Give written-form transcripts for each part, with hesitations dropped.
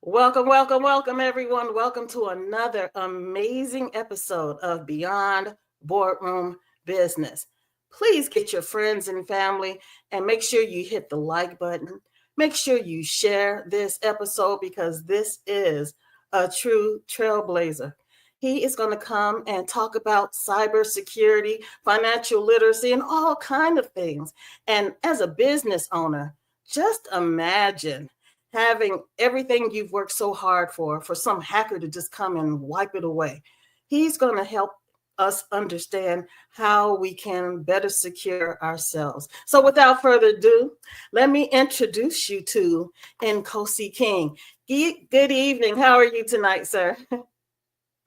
Welcome, welcome, welcome, everyone. Welcome to another amazing episode of Beyond Boardroom Business. Please get your friends and family and make sure you hit the like button. Make sure you share this episode because this is a true trailblazer. He is going to come and talk about cybersecurity, financial literacy, and all kind of things. And as a business owner, just imagine having everything you've worked so hard for some hacker to just come and wipe it away. He's going to help us understand how we can better secure ourselves. So without further ado, let me introduce you to Nkosi King. Good evening. How are you tonight, sir?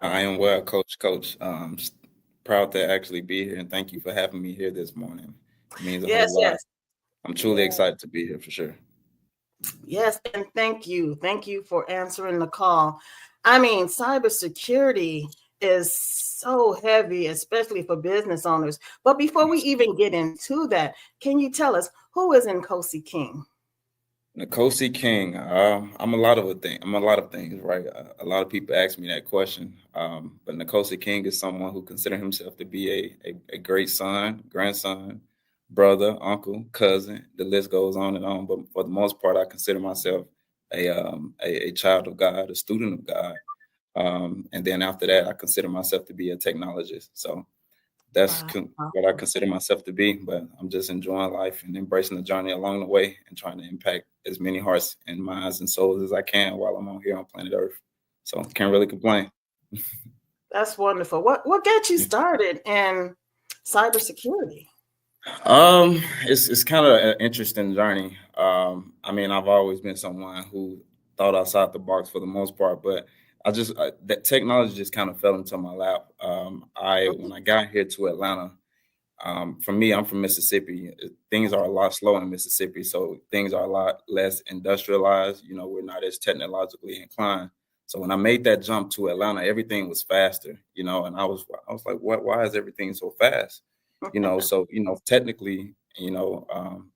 I am well, Coach. Proud to actually be here, and thank you for having me here this morning. It means a whole Yes, lot. yes. I'm truly excited to be here for sure. Yes, and thank you. Thank you for answering the call. I mean, cybersecurity is so heavy, especially for business owners. But before we even get into that, can you tell us who is Nkosi King? Nkosi King. I'm a lot of a thing. I'm a lot of things, right? A lot of people ask me that question. But Nkosi King is someone who considers himself to be a great son, grandson, brother, uncle, cousin. The list goes on and on. But for the most part, I consider myself a child of God, a student of God. And then after that, I consider myself to be a technologist. So that's Wow. what I consider myself to be. But I'm just enjoying life and embracing the journey along the way and trying to impact as many hearts and minds and souls as I can while I'm on here on planet Earth. So can't really complain. That's wonderful. What got you started in cybersecurity? It's kind of an interesting journey. I mean, I've always been someone who thought outside the box for the most part, but that technology just kind of fell into my lap. I When I got here to Atlanta, for me, I'm from Mississippi. Things are a lot slower in Mississippi, so things are a lot less industrialized. We're not as technologically inclined. So when I made that jump to Atlanta, everything was faster. And I was like, what? Why is everything so fast? So technically,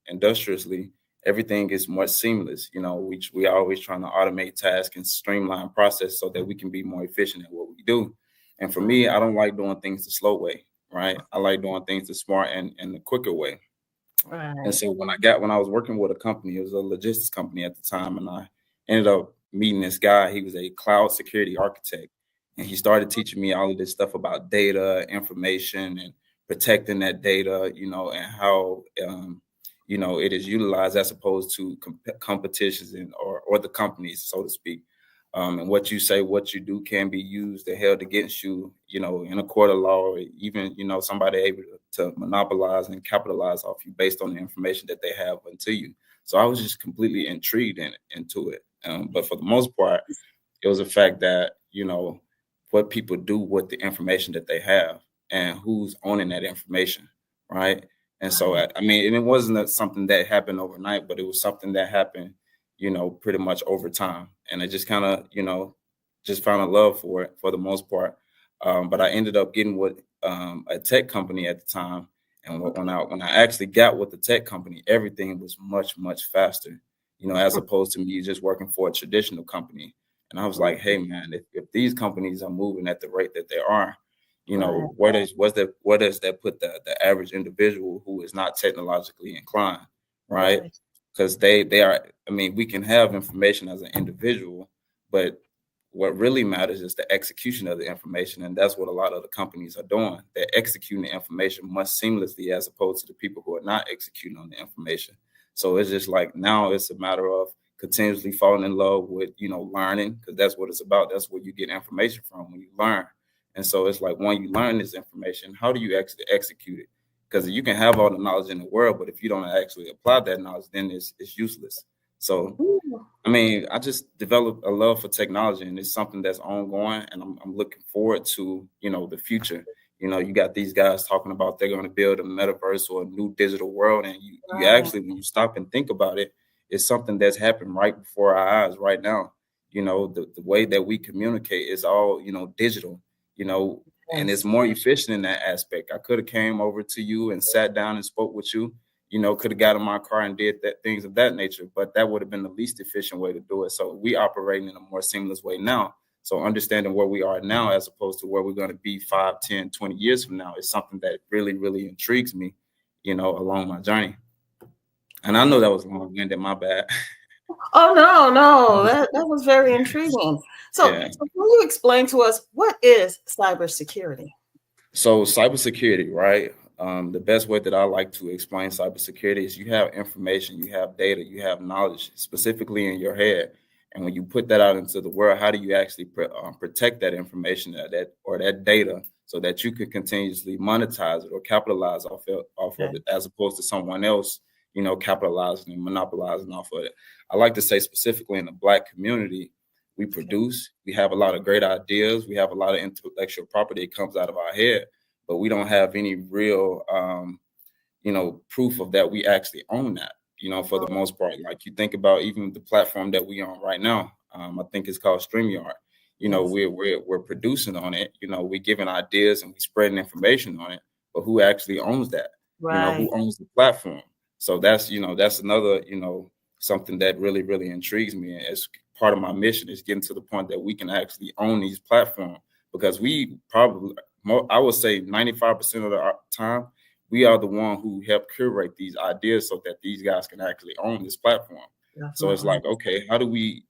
industriously, everything is more seamless. We are always trying to automate tasks and streamline process so that we can be more efficient at what we do. And for me, I don't like doing things the slow way, right? I like doing things the smart and the quicker way. And Right. so when I was working with a company, it was a logistics company at the time, and I ended up meeting this guy. He was a cloud security architect, and he started teaching me all of this stuff about data, information, and protecting that data, and how it is utilized as opposed to competitions or the companies, so to speak. And what you say, what you do can be used and held against you, in a court of law, or even, somebody able to monopolize and capitalize off you based on the information that they have into you. So I was just completely intrigued into it. But for the most part, it was the fact that, what people do with the information that they have and who's owning that information, right? And so, Right. I mean, and it wasn't something that happened overnight, but it was something that happened, pretty much over time. And I just kind of, just found a love for it for the most part. But I ended up getting with a tech company at the time. And Okay. when I actually got with the tech company, everything was much, much faster, as opposed to me just working for a traditional company. And I was like, hey man, if these companies are moving at the rate that they are, Right. where does that put the average individual who is not technologically inclined, right? Right. Because they are, I mean, we can have information as an individual, but what really matters is the execution of the information, and that's what a lot of the companies are doing. They're executing the information much seamlessly as opposed to the people who are not executing on the information. So it's just like now it's a matter of continuously falling in love with learning, because that's what it's about. That's where you get information from, when you learn. And so it's like, when you learn this information, how do you actually execute it? Because you can have all the knowledge in the world, but if you don't actually apply that knowledge, then it's useless. So Ooh. I mean, I just developed a love for technology, and it's something that's ongoing, and I'm looking forward to, the future. You got these guys talking about they're going to build a metaverse or a new digital world, and you Right. actually, when you stop and think about it, it's something that's happening right before our eyes right now. The way that we communicate is all, digital, you know, and it's Yes. more efficient in that aspect. I could have came over to you and sat down and spoke with you. could have got in my car and did that things of that nature, but that would have been the least efficient way to do it. So we operating in a more seamless way now. So understanding where we are now as opposed to where we're going to be 5, 10, 20 years from now is something that really, really intrigues me, along my journey. And I know that was long-winded, my bad. Oh, no, that was very intriguing. So, Yeah. so can you explain to us what is cybersecurity? So cybersecurity, right? The best way that I like to explain cybersecurity is you have information, you have data, you have knowledge specifically in your head. And when you put that out into the world, how do you actually protect that information or that data so that you can continuously monetize it or capitalize off of it, as opposed to someone else, capitalizing and monopolizing off of it? I like to say specifically in the Black community, we produce, we have a lot of great ideas, we have a lot of intellectual property that comes out of our head, but we don't have any real, proof of that we actually own that, for the most part. Like you think about even the platform that we on right now, I think it's called StreamYard. We're producing on it, we're giving ideas and we spreading information on it, but who actually owns that? Right. Who owns the platform? So that's another, something that really, really intrigues me. As part of my mission is getting to the point that we can actually own these platforms, because we probably, I would say 95% of the time, we are the one who help curate these ideas so that these guys can actually own this platform. So it's like, okay, how do we,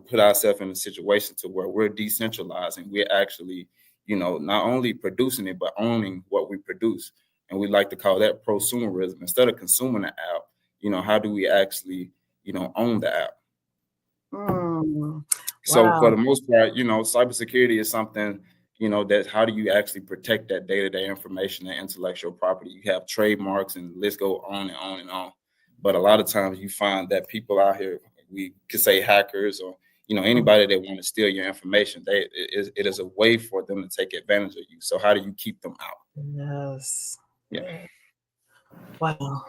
put ourselves in a situation to where we're decentralized and we're actually, not only producing it, but owning what we produce. And we like to call that prosumerism. Instead of consuming the app, how do we actually, own the app? So for the most part, cybersecurity is something, that how do you actually protect that data, information, and intellectual property? You have trademarks and the list go on and on and on. But a lot of times you find that people out here, we could say hackers or, anybody that want to steal your information, it is a way for them to take advantage of you. So how do you keep them out? Yes. Yeah. Wow.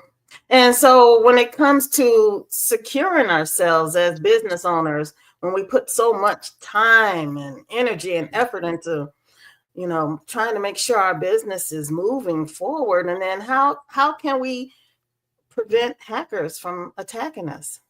And so when it comes to securing ourselves as business owners, when we put so much time and energy and effort into, trying to make sure our business is moving forward, and then how can we prevent hackers from attacking us?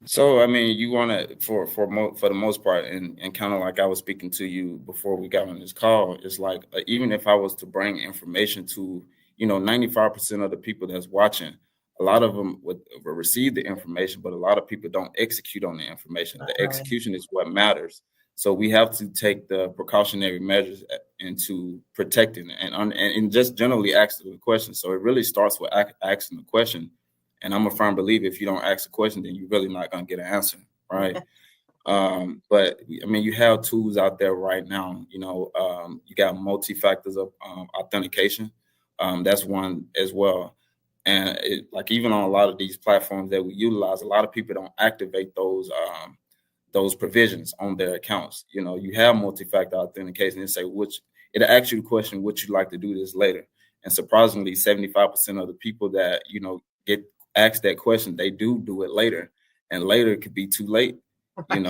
So, I mean, you want to, for the most part, and kind of like I was speaking to you before we got on this call, it's like, even if I was to bring information to, 95% of the people that's watching, a lot of them would receive the information, but a lot of people don't execute on the information. The execution is what matters. So we have to take the precautionary measures into protecting it and just generally asking the question. So it really starts with asking the question. And I'm a firm believer, if you don't ask a question, then you're really not going to get an answer, right? But I mean, you have tools out there right now. You got multi-factors of authentication. That's one as well. And like even on a lot of these platforms that we utilize, a lot of people don't activate those provisions on their accounts. You have multi-factor authentication and say it'll ask you the question, would you like to do this later? And surprisingly, 75% of the people that get ask that question, they do it later, and later could be too late, and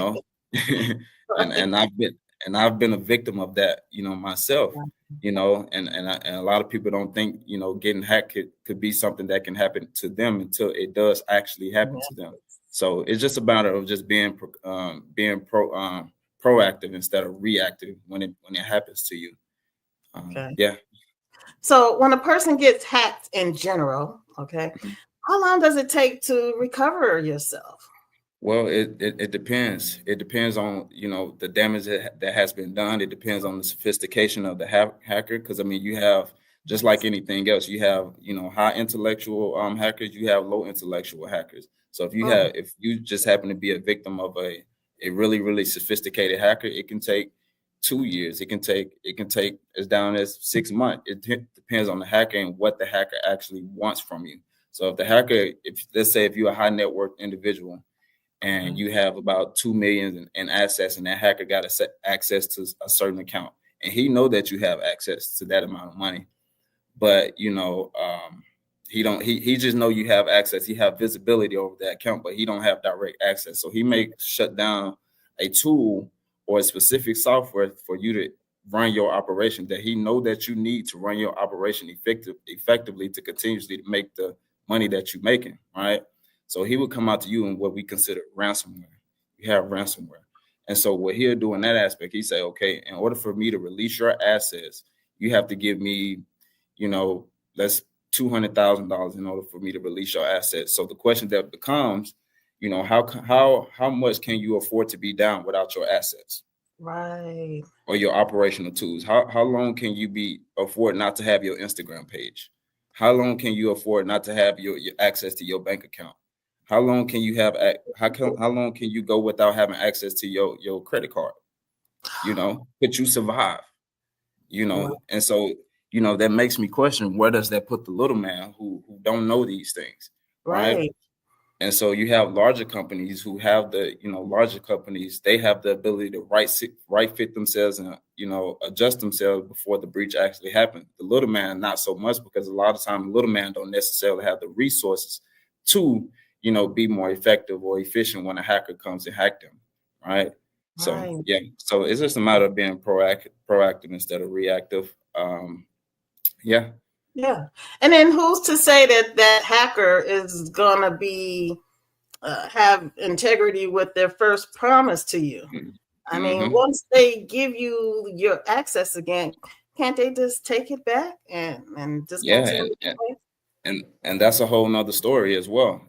I've been a victim of that, myself, and a lot of people don't think, getting hacked could be something that can happen to them until it does actually happen to them. So it's just a matter of just being proactive instead of reactive when it happens to you. Yeah. So when a person gets hacked in general, how long does it take to recover yourself? Well, it depends. It depends on, the damage that has been done. It depends on the sophistication of the hacker. Because I mean, you have, just like anything else, you have, high intellectual hackers, you have low intellectual hackers. So if you just happen to be a victim of a really, really sophisticated hacker, it can take 2 years. It can take as down as 6 months. It depends on the hacker and what the hacker actually wants from you. So if the hacker, let's say if you're a high net worth individual and you have about 2 million in assets, and that hacker got access to a certain account, and he know that you have access to that amount of money, but he just know you have access. He have visibility over that account, but he don't have direct access. So he may shut down a tool or a specific software for you to run your operation that he know that you need to run your operation effectively to continuously make the money that you're making, right? So he would come out to you in what we consider ransomware. You have ransomware. And so what he'll do in that aspect, he say, okay, in order for me to release your assets, you have to give me, let's $200,000 in order for me to release your assets. So the question that becomes, how much can you afford to be down without your assets? Right. Or your operational tools? How long can you afford not to have your Instagram page? How long can you afford not to have your access to your bank account? How long can you have how long can you go without having access to your credit card? Could you survive? And so that makes me question, where does that put the little man who don't know these things, right? And so you have larger companies who have larger companies, they have the ability to right fit themselves and, adjust themselves before the breach actually happened. The little man, not so much, because a lot of times the little man don't necessarily have the resources to, be more effective or efficient when a hacker comes and hack them, right? So, yeah, so it's just a matter of being proactive instead of reactive. Yeah. Yeah. And then who's to say that hacker is going to be have integrity with their first promise to you? I mean, once they give you your access again, can't they just take it back and just continue? And that's a whole nother story as well,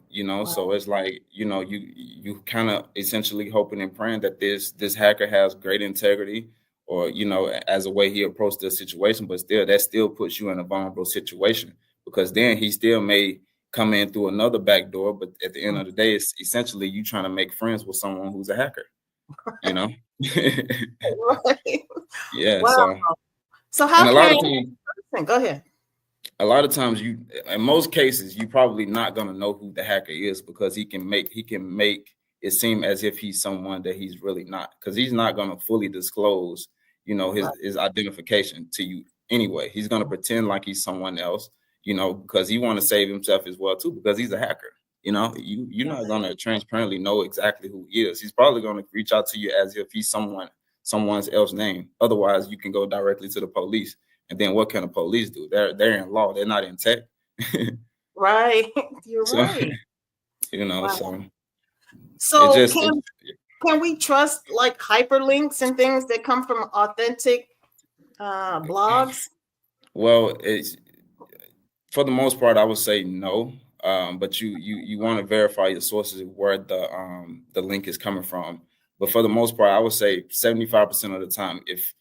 So it's like, you kind of essentially hoping and praying that this hacker has great integrity, or, as a way he approached the situation, but still that still puts you in a vulnerable situation, because then he still may come in through another back door. But at the end of the day, it's essentially you trying to make friends with someone who's a hacker, Right. Yeah. Wow. So how go ahead. A lot of times in most cases, you're probably not going to know who the hacker is, because he can make it seem as if he's someone that he's really not, because he's not going to fully disclose, his identification to you anyway. He's going to pretend like he's someone else, because he want to save himself as well too, because he's a hacker. You're not going to transparently know exactly who he is. He's probably going to reach out to you as if he's someone's else name. Otherwise, you can go directly to the police. And then what can the police do? They're in law. They're not in tech. Right. You're right. So can we trust like hyperlinks and things that come from authentic blogs? Well, it's, for the most part, I would say no. But you want to verify your sources of where the link is coming from. But for the most part, I would say 75% of the time, if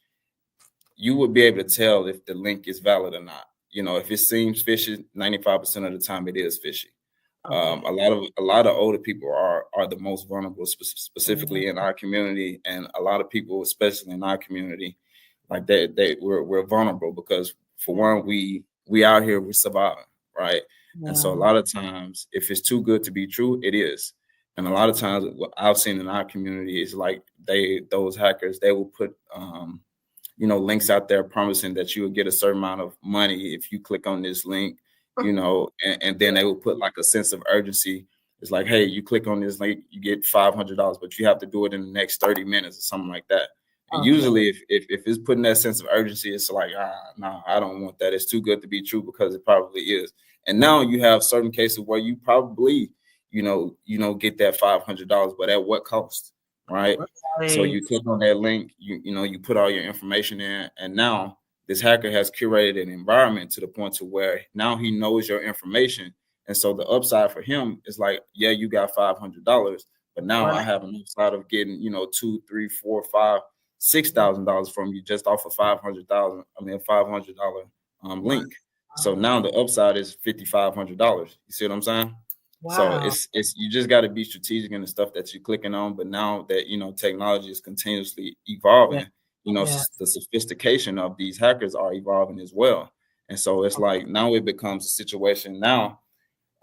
you would be able to tell if the link is valid or not. If it seems fishy, 95% of the time it is fishy. Okay. A lot of older people are the most vulnerable, specifically in our community, and a lot of people, especially in our community, like we're vulnerable because, for one, we out here, we're surviving, right? Yeah. And so a lot of times, if it's too good to be true, it is. And a lot of times, what I've seen in our community is like those hackers, they will put links out there promising that you will get a certain amount of money if you click on this link, and then they will put like a sense of urgency. It's like, hey, you click on this link, you get $500, but you have to do it in the next 30 minutes or something like that. And usually if it's putting that sense of urgency, it's like, no, I don't want that. It's too good to be true, because it probably is. And now you have certain cases where you probably, get that $500, but at what cost? Right. So you click on that link, you put all your information in, and now this hacker has curated an environment to the point to where now he knows your information. And so the upside for him is like, yeah, you got $500, but now I have an upside of getting, $2, $3, $4, $5, $6,000 from you just off of $500 link. So now the upside is $5,500. You see what I'm saying? Wow. So it's you just got to be strategic in the stuff that you're clicking on. But now that technology is continuously evolving, the sophistication of these hackers are evolving as well. And so it's like now it becomes a situation. Now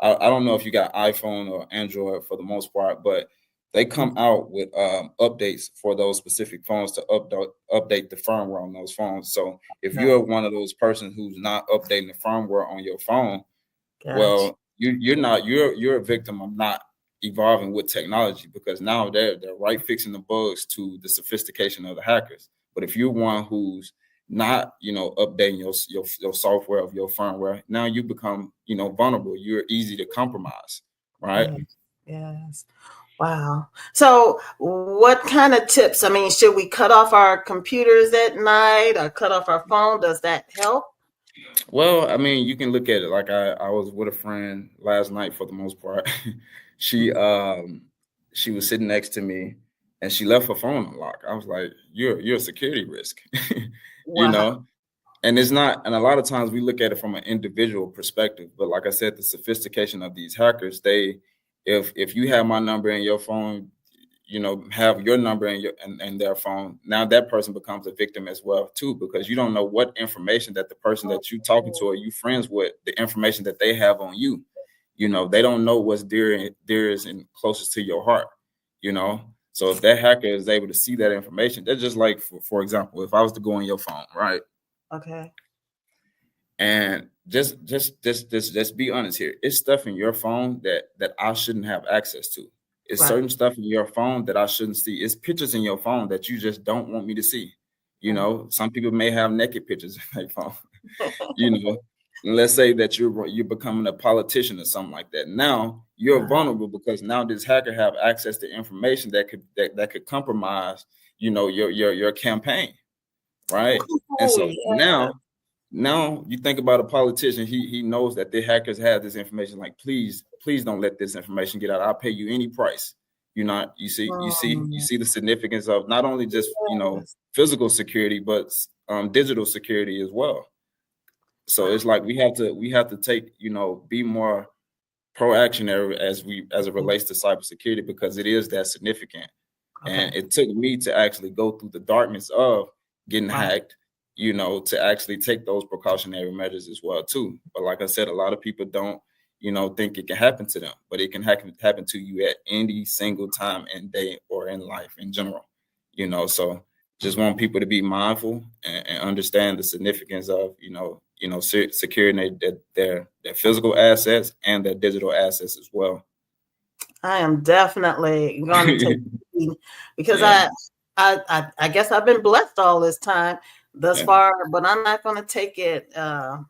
I don't know if you got iPhone or Android for the most part, but they come out with updates for those specific phones to update the firmware on those phones. So if you're one of those persons who's not updating the firmware on your phone, well, you're a victim of not evolving with technology, because now they're right fixing the bugs to the sophistication of the hackers. But if you're one who's not, updating your software of your firmware, now you become, vulnerable. You're easy to compromise, right? Yes. Wow. So what kind of tips? I mean, should we cut off our computers at night or cut off our phone? Does that help? Well, I mean, you can look at it like I was with a friend last night for the most part. she she was sitting next to me and she left her phone unlocked. I was like, you're a security risk. you Wow. know? And it's not, and a lot of times we look at it from an individual perspective. But like I said, the sophistication of these hackers, if you have my number in your phone, have your number in their phone, now that person becomes a victim as well too, because you don't know what information that the person that you talking to or you friends with, the information that they have on you, they don't know what's dearest and closest to your heart, so if that hacker is able to see that information, that's just like, for example, if I was to go on your phone, right? Okay. And just be honest here. It's stuff in your phone that I shouldn't have access to. It's Right. certain stuff in your phone that I shouldn't see. It's pictures in your phone that you just don't want me to see. Some people may have naked pictures in their phone. And let's say that you're becoming a politician or something like that. Now you're vulnerable because now this hacker have access to information that could compromise, your campaign, right? And so now you think about a politician, he knows that the hackers have this information. Like, please don't let this information get out. I'll pay you any price. You see the significance of not only just, physical security, but digital security as well. So it's like we have to take, be more proactionary as it relates to cybersecurity, because it is that significant. And it took me to actually go through the darkness of getting hacked, to actually take those precautionary measures as well too. But like I said, a lot of people don't, think it can happen to them, but it can happen to you at any single time in day or in life in general, so just want people to be mindful and understand the significance of, securing their physical assets and their digital assets as well. I am definitely going to take heed because I guess I've been blessed all this time thus far, but I'm not going to take it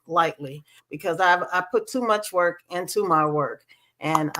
lightly because I put too much work into my work, and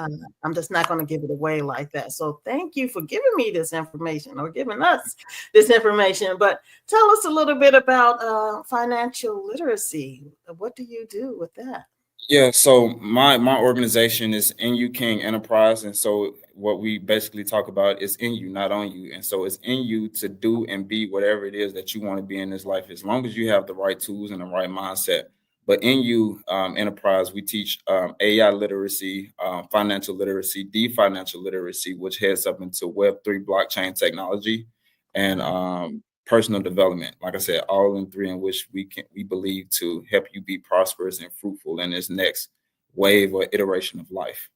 I'm just not going to give it away like that. So thank you for giving me this information, or giving us this information. But tell us a little bit about financial literacy. What do you do with that? Yeah, so my organization is NU King Enterprise, and so what we basically talk about is in you, not on you, and so it's in you to do and be whatever it is that you want to be in this life, as long as you have the right tools and the right mindset. But in you Enterprise, we teach AI literacy, financial literacy, financial literacy, which heads up into Web3 blockchain technology, and personal development. Like I said, all in three, in which we believe to help you be prosperous and fruitful in this next wave or iteration of life.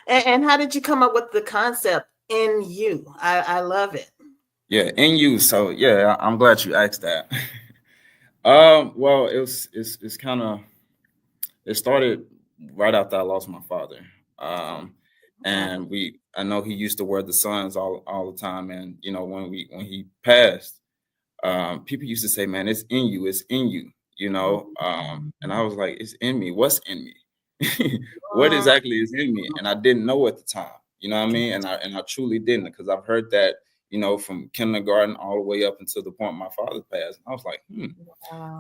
And how did you come up with the concept in you? I love it. Yeah, in you. So yeah, I'm glad you asked that. Well, it's kind of, it started right after I lost my father. And I know he used to wear the suns all the time, and when he passed, people used to say, man, it's in you, and I was like, it's in me. What's in me? What exactly is in me? And I didn't know at the time, you know what I mean? And I truly didn't, because I've heard that, from kindergarten all the way up until the point my father passed. And I was like,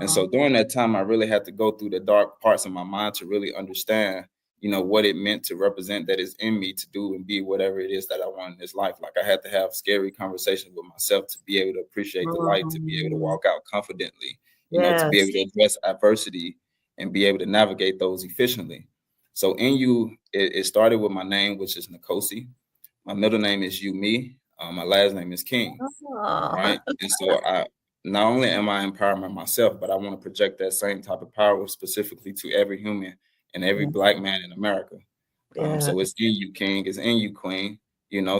And so during that time, I really had to go through the dark parts of my mind to really understand, what it meant to represent that is in me to do and be whatever it is that I want in this life. Like, I had to have scary conversations with myself to be able to appreciate the light, to be able to walk out confidently, to be able to address adversity and be able to navigate those efficiently. So in you, it started with my name, which is Nkosi. My middle name is Yumi. My last name is King, right? And so not only am I empowering myself, but I want to project that same type of power specifically to every human and every Black man in America. So it's in you, King. It's in you, Queen.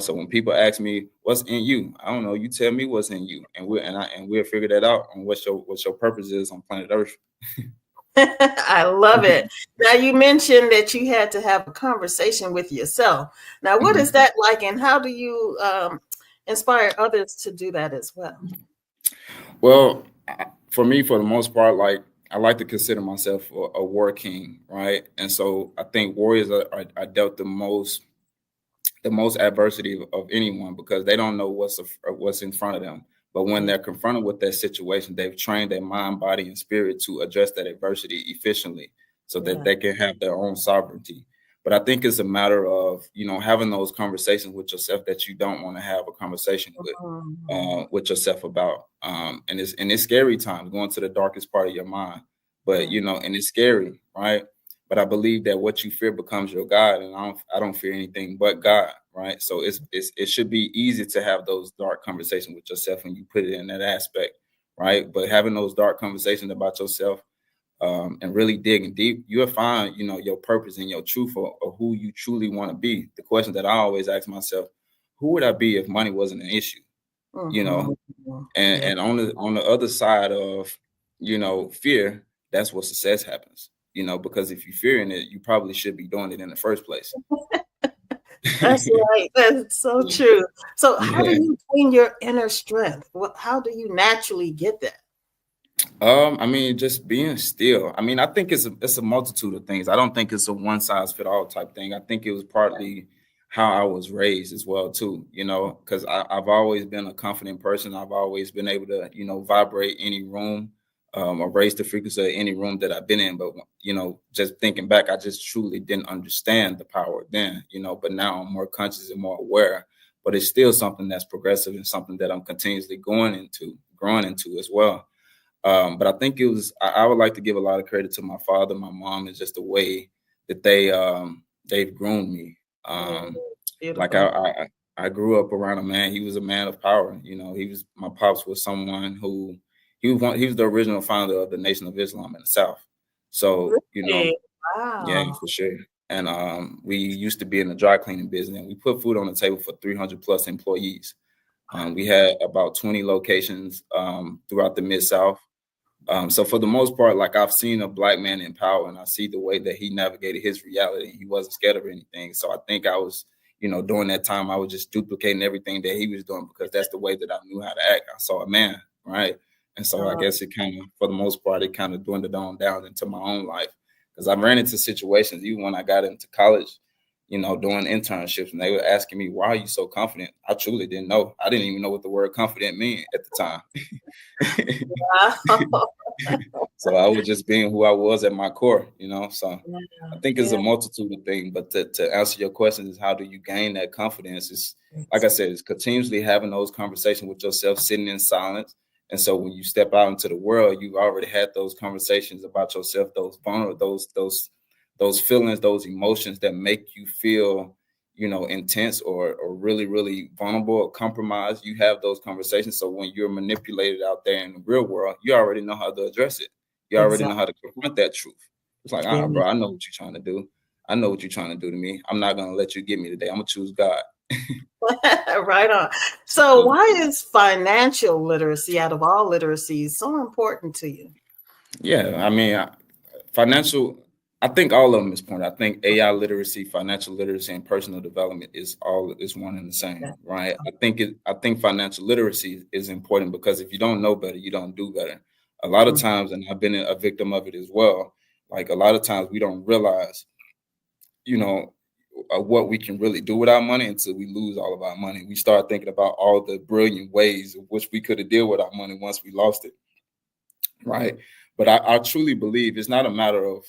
So when people ask me what's in you, I don't know. You tell me what's in you, and we'll figure that out on what your purpose is on planet Earth. I love it. Now, you mentioned that you had to have a conversation with yourself. Now, what is that like, and how do you inspire others to do that as well? Well, for me, for the most part, like I like to consider myself a war king, right? And so I think warriors are dealt the most adversity of anyone because they don't know what's in front of them. But when they're confronted with that situation, they've trained their mind, body, and spirit to address that adversity efficiently so that they can have their own sovereignty. But I think it's a matter of, having those conversations with yourself that you don't want to have a conversation with yourself about. And it's scary times going to the darkest part of your mind. But, and it's scary, right? But I believe that what you fear becomes your God, and I don't fear anything but God, right? So it should be easy to have those dark conversations with yourself when you put it in that aspect, right? But having those dark conversations about yourself, and really digging deep, you'll find, your purpose and your truth or who you truly want to be. The question that I always ask myself: who would I be if money wasn't an issue? And on the other side of, fear, that's where success happens. Because if you're fearing it, you probably should be doing it in the first place. That's right. That's so true. So how do you gain your inner strength? How do you naturally get that? I mean, just being still. I mean, I think it's a multitude of things. I don't think it's a one size fit all type thing. I think it was partly how I was raised as well too. Because I've always been a confident person. I've always been able to, vibrate any room, or raise the frequency of any room that I've been in. But just thinking back, I just truly didn't understand the power then. But now I'm more conscious and more aware. But it's still something that's progressive and something that I'm continuously growing into as well. But I think I would like to give a lot of credit to my father, my mom, and just the way that they've groomed me. Like I grew up around a man. He was a man of power. My pops was someone who he was the original founder of the Nation of Islam in the South. So, Really? yeah, Wow. for sure. And we used to be in the dry cleaning business, and we put food on the table for 300 plus employees. We had about 20 locations throughout the Mid-South. So for the most part, like I've seen a Black man in power, and I see the way that he navigated his reality. He wasn't scared of anything. So I think I was, during that time, I was just duplicating everything that he was doing because that's the way that I knew how to act. I saw a man, right? And so I guess it kind of, for the most part, it kind of dwindled on down into my own life because I ran into situations even when I got into college, doing internships, and they were asking me, "Why are you so confident?" I truly didn't know. I didn't even know what the word confident meant at the time. Wow. So I was just being who I was at my core, So I think it's a Yeah. multitude of things. But to answer your question is how do you gain that confidence? It's like I said, it's continuously having those conversations with yourself, sitting in silence. And so when you step out into the world, you've already had those conversations about yourself, those vulnerable, those feelings, those emotions that make you feel, intense or really, really vulnerable or compromised. You have those conversations. So when you're manipulated out there in the real world, you already know how to address it. You already know how to confront that truth. It's like, bro, I know what you're trying to do. I know what you're trying to do to me. I'm not going to let you get me today. I'm going to choose God. Right on. So why is financial literacy out of all literacies so important to you? Yeah, I mean, I think all of them is important. I think AI literacy, financial literacy, and personal development is one and the same, right? I think financial literacy is important because if you don't know better, you don't do better. A lot of times, and I've been a victim of it as well. Like a lot of times, we don't realize, what we can really do with our money until we lose all of our money. We start thinking about all the brilliant ways of which we could have dealt with our money once we lost it. Right. But I truly believe it's not a matter of,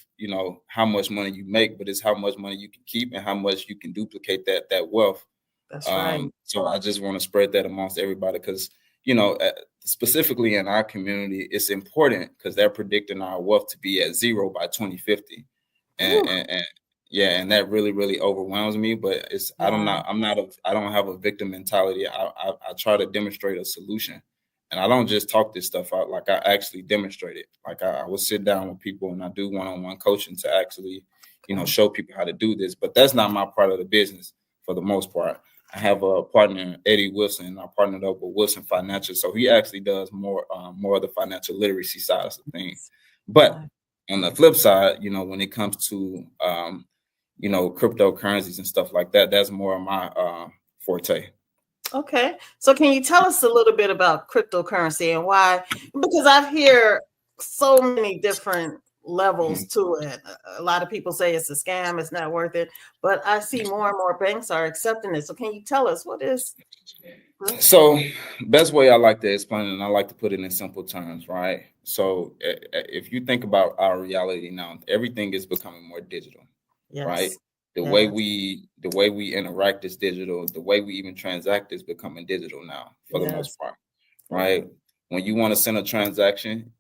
how much money you make, but it's how much money you can keep and how much you can duplicate that wealth. That's right. So I just want to spread that amongst everybody because, specifically in our community, it's important because they're predicting our wealth to be at zero by 2050. And yeah, and that really, really overwhelms me. But I don't have a victim mentality. I try to demonstrate a solution. And I don't just talk this stuff out, like I actually demonstrate it. Like I will sit down with people and I do one-on-one coaching to actually, show people how to do this. But that's not my part of the business for the most part. I have a partner, Eddie Wilson, and I partnered up with Wilson Financial. So he actually does more of the financial literacy side of things. But on the flip side, when it comes to, cryptocurrencies and stuff like that, that's more of my forte. Okay. So can you tell us a little bit about cryptocurrency and why? Because I hear so many different levels to it. A lot of people say it's a scam, it's not worth it, but I see more and more banks are accepting it. So can you tell us what is this? So, best way I like to explain it, and I like to put it in simple terms, right? So, if you think about our reality now, everything is becoming more digital, right? Yes. The way Yes. we interact is digital. The way we even transact is becoming digital now, for the most Yes. part, Yeah. right? When you want to send a transaction,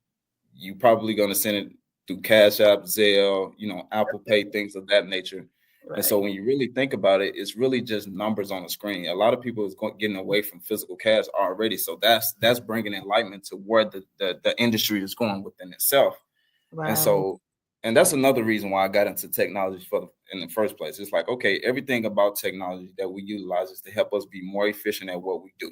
you probably going to send it through Cash App, Zelle, Apple Pay, things of that nature. And so Right. when you really think about it, it's really just numbers on the screen. A lot of people is getting away from physical cash already. So that's bringing enlightenment to where the industry is going within itself. And Right. so, and that's another reason why I got into technology in the first place. It's like, okay, everything about technology that we utilize is to help us be more efficient at what we do,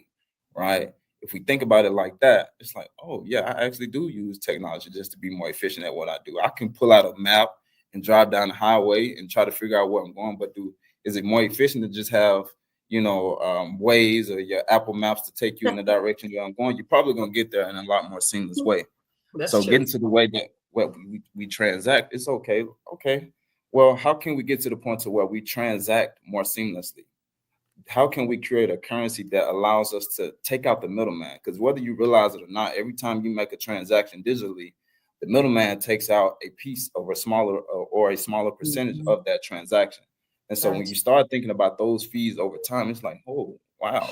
right? If we think about it like that, it's like, oh yeah, I actually do use technology just to be more efficient at what I do. I can pull out a map and drive down the highway and try to figure out where I'm going, but is it more efficient to just have Waze or your Apple Maps to take you in the direction that I'm going? You're probably gonna get there in a lot more seamless way. That's So true. getting to the way that what we transact, it's okay. Okay. Well, how can we get to the point to where we transact more seamlessly? How can we create a currency that allows us to take out the middleman? Because whether you realize it or not, every time you make a transaction digitally, the middleman takes out a piece of a smaller or a smaller percentage Mhm. of that transaction. And so when Gotcha. you start thinking about those fees over time, it's like, oh wow.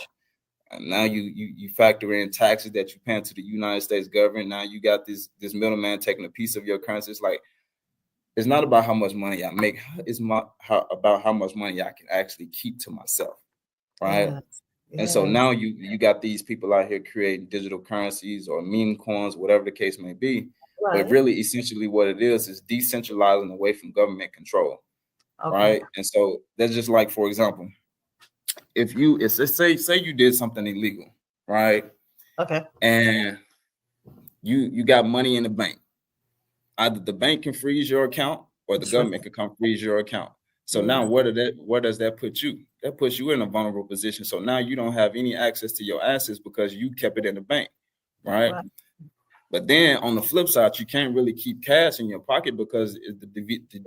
And now you factor in taxes that you pay to the United States government. Now you got this middleman taking a piece of your currency. It's like it's not about how much money I make. About how much money I can actually keep to myself, right? Yes. And so Yes. now you got these people out here creating digital currencies or meme coins, whatever the case may be. But Right. really, essentially, what it is decentralizing away from government control, Okay. right? And so that's just like, for example, say you did something illegal, right? Okay. And you got money in the bank. Either the bank can freeze your account or the True. government can come freeze your account. So now Yeah. where does that put you? That puts you in a vulnerable position. So now you don't have any access to your assets because you kept it in the bank, right? Right. But then on the flip side, you can't really keep cash in your pocket because the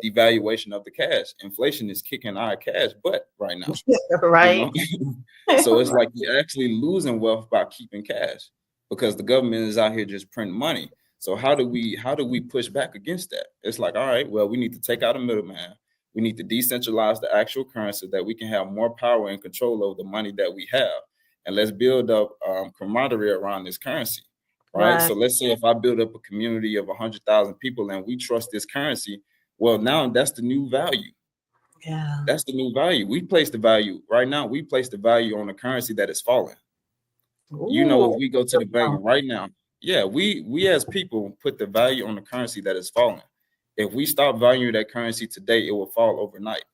devaluation of the cash. Inflation is kicking our cash butt right now, you Right. know? So it's like you're actually losing wealth by keeping cash because the government is out here just printing money. So how do we push back against that? It's like, all right, well, we need to take out a middleman. We need to decentralize the actual currency that we can have more power and control over the money that we have. And let's build up camaraderie around this currency, right? Right. So let's say if I build up a community of 100,000 people and we trust this currency, well, now that's the new value. Yeah. That's the new value. We place the value right now. We place the value on a currency that is falling. Ooh. If we go to the bank right now, yeah, we as people put the value on the currency that is falling. If we stop valuing that currency today, it will fall overnight.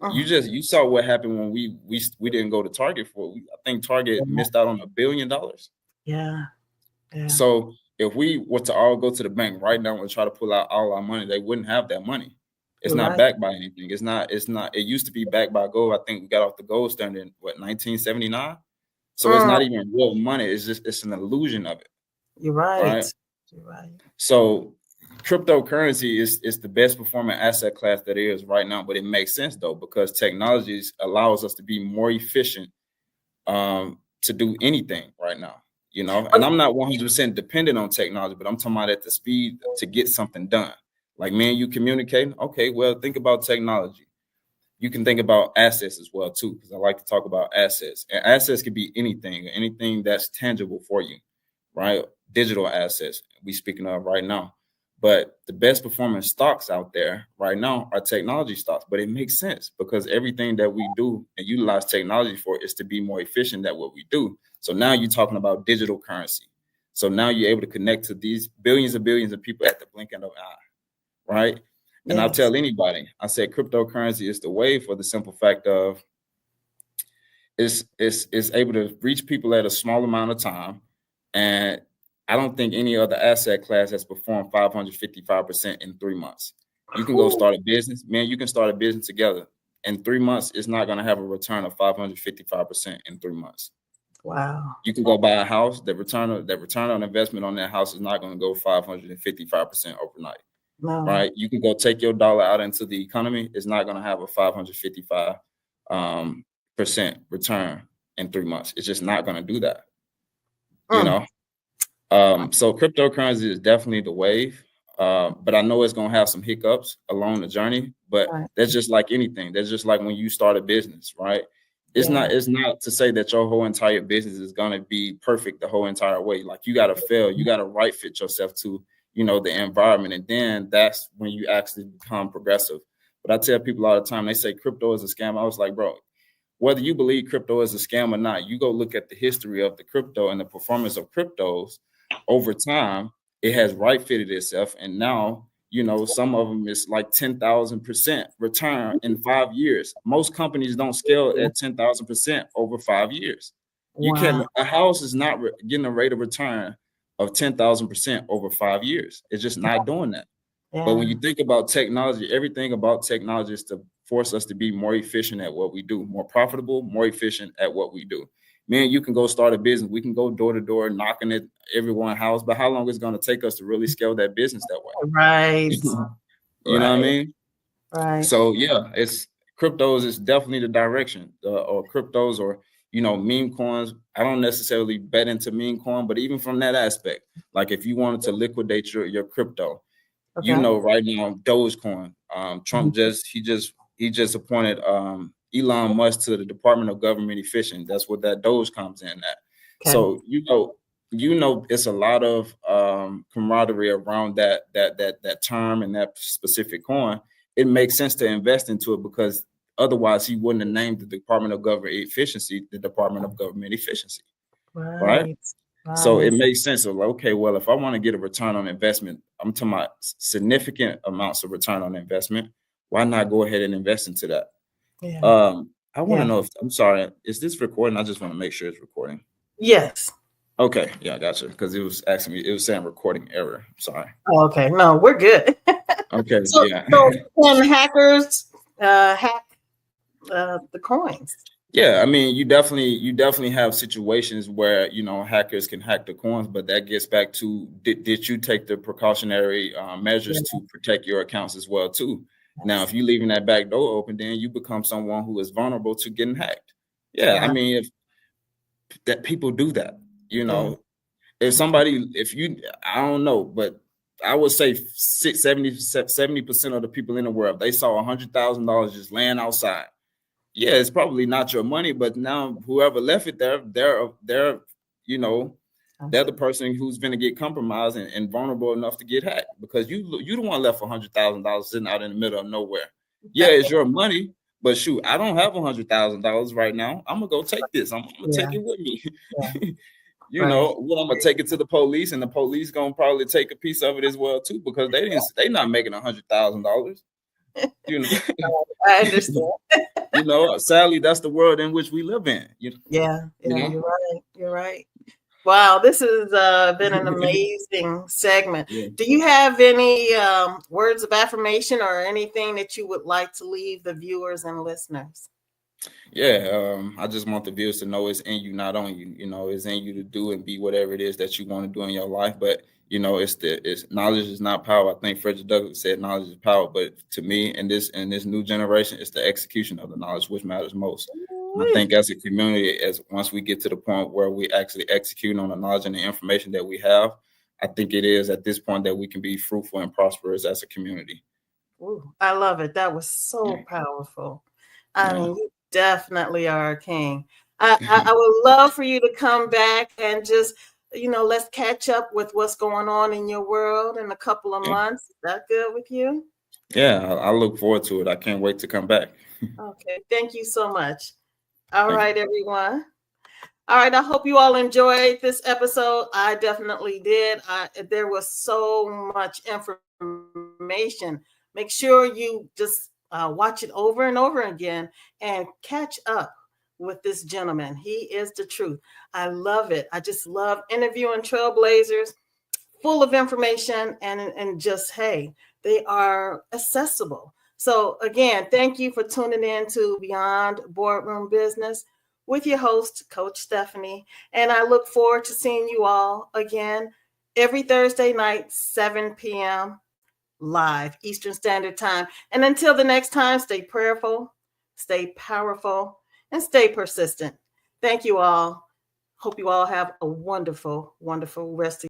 Mhm. You saw what happened when we didn't go to Target I think Target Yeah. missed out on $1 billion. Yeah. Yeah. So if we were to all go to the bank right now and try to pull out all our money, they wouldn't have that money. It's You're not right. backed by anything. It's not. It used to be backed by gold. I think we got off the gold standard in 1979. So it's Mm, not even real money. It's an illusion of it, you're right. right? You're right. So cryptocurrency is the best performing asset class that is right now, but it makes sense though because technologies allows us to be more efficient to do anything right now, and But I'm not 100% dependent on technology, but I'm talking about at the speed to get something done. Like me and you communicating. Okay, well, think about technology. You can think about assets as well too, because I like to talk about assets. And assets could be anything that's tangible for you, right? Digital assets we speaking of right now. But the best performing stocks out there right now are technology stocks. But it makes sense because everything that we do and utilize technology for is to be more efficient at what we do. So now you're talking about digital currency. So now you're able to connect to these billions of people at the blink of an eye, right? And I'll yes. tell anybody, I said cryptocurrency is the way for the simple fact of it's able to reach people at a small amount of time. And I don't think any other asset class has performed 555% in 3 months. You can go Ooh, start a business, man. You can start a business together in 3 months, it's not going to have a return of 555% in 3 months. Wow. You can go buy a house. The return on investment on that house is not going to go 555% overnight. No. Right? You can go take your dollar out into the economy. It's not going to have a 555% return in 3 months. It's just not going to do that. You know? So cryptocurrency is definitely the wave. But I know it's going to have some hiccups along the journey, but that's just like anything. That's just like when you start a business, right? It's not to say that your whole entire business is going to be perfect the whole entire way. Like you got to fail, you got to right fit yourself to, the environment. And then that's when you actually become progressive. But I tell people all the time, they say crypto is a scam. I was like, bro, whether you believe crypto is a scam or not, you go look at the history of the crypto and the performance of cryptos over time. It has right fitted itself. And now, some of them is like 10,000% return in 5 years. Most companies don't scale at 10,000% over 5 years. A house is not getting a rate of return of 10,000% over 5 years. It's just not doing that. Yeah. But when you think about technology, everything about technology is to force us to be more efficient at what we do, more profitable, more efficient at what we do. Man, you can go start a business. We can go door to door, knocking at everyone's house. But how long is it going to take us to really scale that business that way? Right. You know what I mean? Right. So yeah, cryptos is definitely the direction, or cryptos, or meme coins. I don't necessarily bet into meme coin, but even from that aspect, like if you wanted to liquidate your crypto, right now, Dogecoin. Trump he just appointed Elon Musk to the Department of Government Efficiency. That's what that Doge comes in at. Okay. So it's a lot of camaraderie around that term and that specific coin. It makes sense to invest into it because otherwise he wouldn't have named the Department of Government Efficiency the Department of Government Efficiency. Right? So it makes sense of okay, well, if I want to get a return on investment, I'm talking about significant amounts of return on investment. Why not go ahead and invest into that? Yeah. I want to know I'm sorry, is this recording? I just want to make sure it's recording. Yes. Okay. Yeah, I got you. Because it was saying recording error. I'm sorry. Oh, okay. No, we're good. Okay. So when hackers hack the coins. Yeah, I mean, you definitely have situations where hackers can hack the coins, but that gets back to did you take the precautionary measures to protect your accounts as well too? Yes. Now, if you're leaving that back door open, then you become someone who is vulnerable to getting hacked. Yeah, I mean, if that people do that, if I don't know, but I would say 70% of the people in the world, they saw $100,000 just laying outside. Yeah, it's probably not your money, but now whoever left it there, they're the person who's going to get compromised and vulnerable enough to get hacked because you don't want left $100,000 sitting out in the middle of nowhere. Yeah, it's your money, but shoot, I don't have $100,000 right now. I'm gonna go take this. I'm gonna take it with me. Yeah. Well, I'm gonna take it to the police, and the police gonna probably take a piece of it as well too because they not making $100,000. I understand. Sadly, that's the world in which we live in. You're right. Wow, this has been an amazing segment. Yeah. Do you have any words of affirmation or anything that you would like to leave the viewers and listeners? Yeah, I just want the viewers to know it's in you, not on you. It's in you to do and be whatever it is that you want to do in your life. But it's knowledge is not power. I think Frederick Douglass said knowledge is power. But to me, in this new generation, it's the execution of the knowledge which matters most. I think as a community, once we get to the point where we actually execute on the knowledge and the information that we have, I think it is at this point that we can be fruitful and prosperous as a community. Ooh, I love it. That was so powerful. I mean, you definitely are a king. I would love for you to come back and just, let's catch up with what's going on in your world in a couple of months. Is that good with you? Yeah, I look forward to it. I can't wait to come back. Okay. Thank you so much. All right, everyone. All right. I hope you all enjoyed this episode. I definitely did. There was so much information. Make sure you just watch it over and over again and catch up with this gentleman. He is the truth. I love it. I just love interviewing trailblazers full of information and just, hey, they are accessible. So again, thank you for tuning in to Beyond Boardroom Business with your host, Coach Stephanie. And I look forward to seeing you all again every Thursday night, 7 p.m. live Eastern Standard Time. And until the next time, stay prayerful, stay powerful, and stay persistent. Thank you all. Hope you all have a wonderful, wonderful rest of